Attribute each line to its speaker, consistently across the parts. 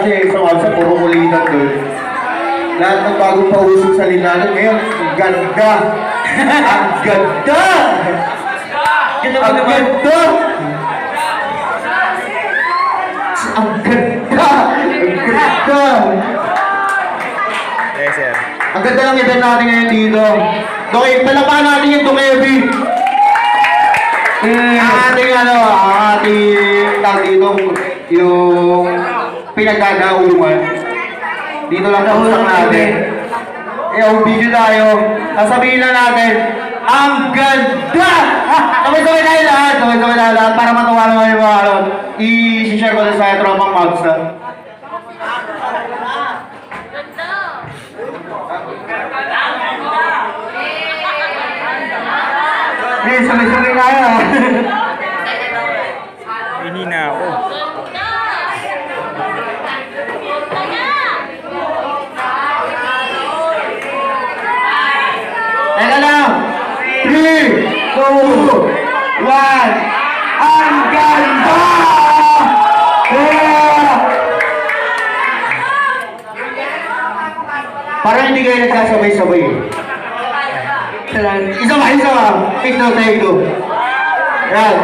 Speaker 1: kasi sa WhatsApp, puro kulitan doon. Lahat ng bagong pausong salita doon. Ngayon, ang ganda! Ang ganda! Ang ganda! Ang ganda! Ang ganda!
Speaker 2: Yes, sir.
Speaker 1: Ang ganda ng event natin ngayon dito. Okay, palapahan natin yung Dukebi. Ating tawag dito, yung pinagkagaulungan. Dito lang sa usap natin. Yung video tayo, sasabihin lang natin, ang ganda! Sabay-sabay tayo lahat, sabay-sabay tayo lahat, para matuwa naman yung mga i-share ko sa tropang Mags na. Eh, sabay-sabay tayo.
Speaker 2: Hinina ako.
Speaker 1: Teka lang! 3, 2, 1, ang ganda! Yeah! Parang hindi kayo nagkasabay-sabay. Isa ba? Take two. Yan.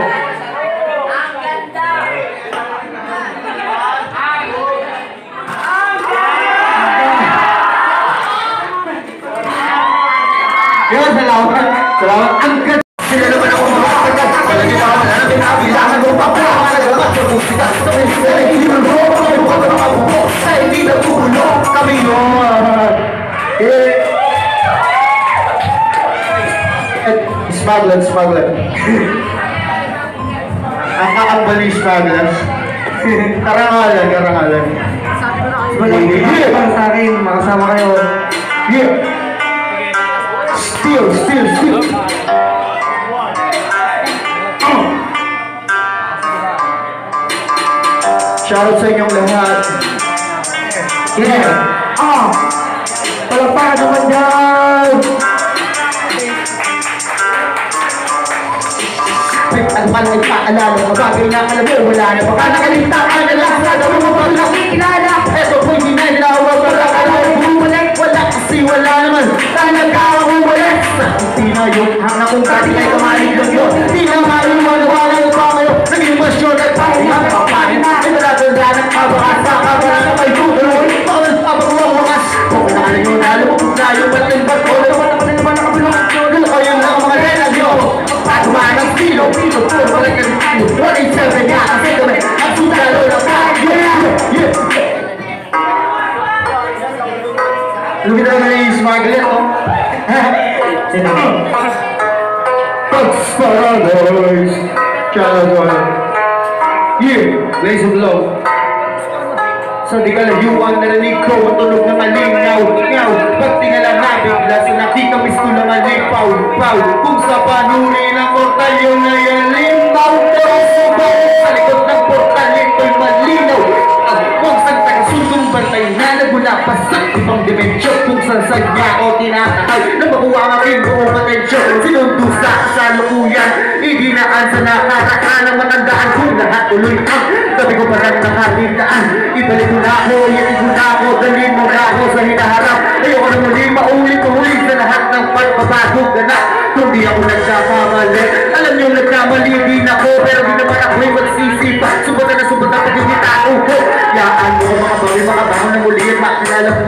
Speaker 1: Yun, salamat. Ang ganda. Sila naman ako mga kapagad. Palagi na ako na pinabilangan mo pa pa. Nagalamat sa musika. Sa musika na hindi mo. Kayo ka mga buko. Sa hindi na tulo. Kami yun. Smuggler. Ang kakambali smuggler. Karangalan.
Speaker 3: Walang para sa akin, makasama kayo.
Speaker 1: Yeah. Steal. Shoutout sa inyong lahat. Yeah.
Speaker 3: Palakpakan naman dyan!
Speaker 1: Ang malay paalala, mabagay na alam mo, wala na baka nakaligtaan na lang sa dami mo pang nakikilala. Eto po hindi na nilawag para bumalik, wala kasi wala naman talaga ako umalis. Hindi na yun, hanggang kung dati kayo kamalig lang yun. Hindi na maluman, wala na pa kayo, naging masyon at pahinga ka papanin. Ay malatanda ng kabakas, kakabala na may dulo. Bawal pa ba mga wakas? Kung na yun, nalumog na yung batin ba't ko, naman nakapilong at yun. Ayun lang ang mga relagyo. Patumanang pilo, puro pala ka dito. 187 nga, kasi kami, ang sutalo na pa. Yeah! Lumita na yung smuggler, oh. Bugs Paradise. Chalagoy. Yeah, blaze of love. Sa di kalayuan narinig ko, matulog na malinaw. Ngaw, pag tingala na bigla, sinakita misto na malipaw. Kung sa panuri ng portal yung nayalimpaw. Pero subaw, sa likod ng portal ito'y malinaw. Kung saan taga-sundong bantay na nagmula pa sa ibang dimensyon. Kung saan niya o tinakatay na makuha ang aking buong atensyon. Sinundusa sa lukuyan, idinaan sa nakaraan ng matandaan. Kung lahat tuloy ang gabi ko pa lang nakatindaan. Ibalik mo na ako, iyatig mo na ako, dalhin mo na ako sa hinaharap. Ayoko na muli maulit sa lahat ng pagbabago ganap. Kung di ako nagkakamali, alam niyo nagkamali din ako, pero di naman ako'y magsisipa. Subata na pag hindi tao ko. Yaan mo mga bawi, mga bahang na muli at makilala mo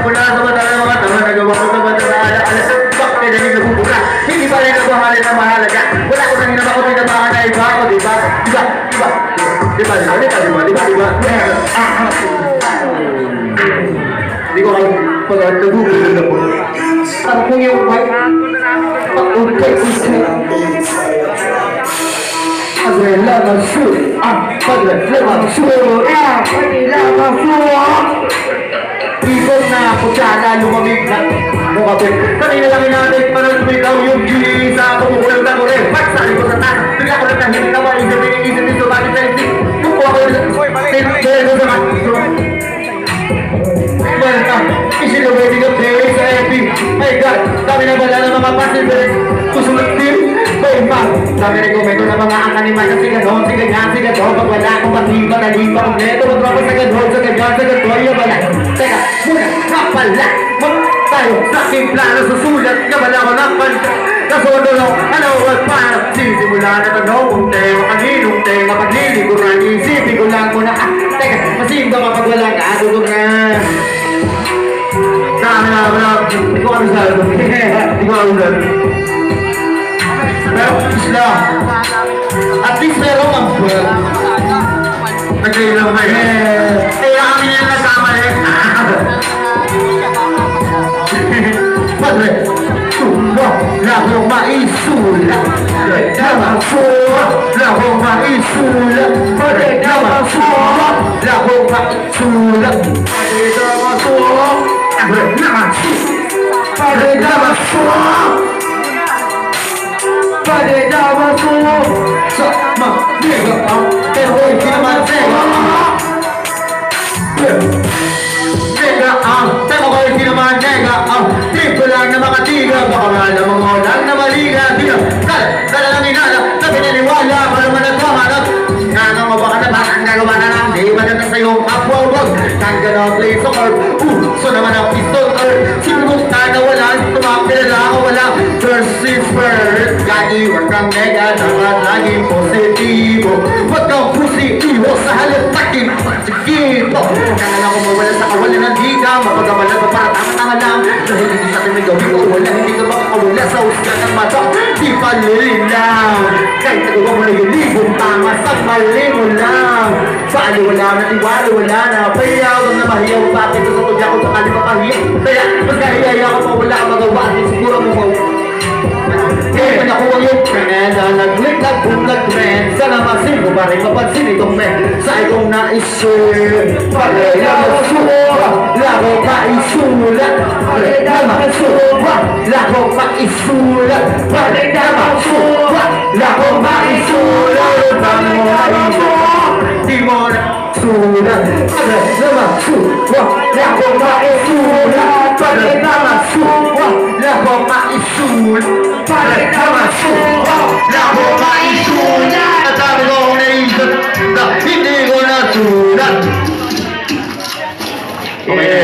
Speaker 1: mula sa madala mga tama nagawa ko sa madala alaala. Bakit na nila bubuka? Hindi pa rin nagmahali na mahalaga. Wala ko na rin naman ako tinabahan na iba ako, diba? Diba? Hindi ko alam pag nagugulo na po. Ang kung yung white, pag-ulit ko Pag-relaman shoot, pag-relaman shoot, pag-relaman shoot. Ibon na ako sana lumamig na mukabit. Kanina lang inaanay parang tumitaw yung G sa kumukulang na ko rin. Pagsali ko sa taas, bigla ko nagkahit na wala isip din sumali sa isip. Kukuha ko yung tinigil ko sa kaso. Welcome, isinuwede ka play sa FB. My God, dami na bala ng mga passengers. Kusulat din, Hey man, sabi ni komento na mga akaniman na siga noon, siga yan, siga to. Pag wala akong matiba, naliba kompleto. Magpapa sa gadol, sa ganyan, sa gadol, yabala. Teka, muna, kapala. Tayo sa aking plano, susulat ka bala ko ng panta. Kasodo lang, ano at para sisimula na tanong kung tema kaninong tema pagliliguran. Isipin ko lang muna, teka, masimba kapag wala ka, tutog na. Hindi ko kami sa ito. Hindi ko kami sa ito. Pero isla, at least meron ang bird. Nagkailang na yun. Kaya kami yung nasama yun. Padre, suwa, lakong maisula. Naman suwa, lakong maisula. Padre, naman suwa, lakong maisula. Padre, naman suwa. Padre, naman suwa. Padre, naman suwa. Padre, naman suwa. Sama, nigga, pero hindi naman sega. Nega, tema ko hindi naman nega. Trip ko lang na mga tiga. Baka nga namang ulan na maliga. Tiga, dala lang inala. Sabi naniwala, para man nagkahanap. Nanang mabaka na baka ang gagawa na lang. Di ba na sa iyong upward. Kang gano'n play sa earth. So naman ang pistol earth. Sinubok na nawala. Tumapila ako wala. First is first. Gagi, wag kang nega. Dapat laging positibo. Wag kang positibo sa halip takin. Sige po. Kaya lang kung mawala sa kawalan ng diga. Mapagamalan pa para tama-tama lang. Dahil hindi sa atin may gawin ko. Wala hindi ka makakawala sa usga ng mata. Di pa lilinaw. Kahit nagawa mo na yung libong tama sa mali mo lang. Paali wala na, tiwali wala na. Pahiyaw na mahiyaw. Bakit sa tudya ko sa kalipapahiyaw. Kaya mas kahiyaya ko pa wala ka magawa. At siguro mo ko. Kaya pa nakuha yung trend. Nag-click, nag-boom, nag-trend. Sana masin ko pa rin mapansin itong men. Sa itong naisip. Pagay na masuwa. Lako maisulat. Pagay na masuwa. Lako maisulat. Pagay na masuwa. Lako maisulat. Pagay na masuwa. Di mo na sulat. Pagay na masuwa. Lako maisulat. Pagay na masuwa. Lako maisulat. Pagay na masuwa. Lako maisulat. At sabi ko kung naisip na hindi ko nasulat. Okay.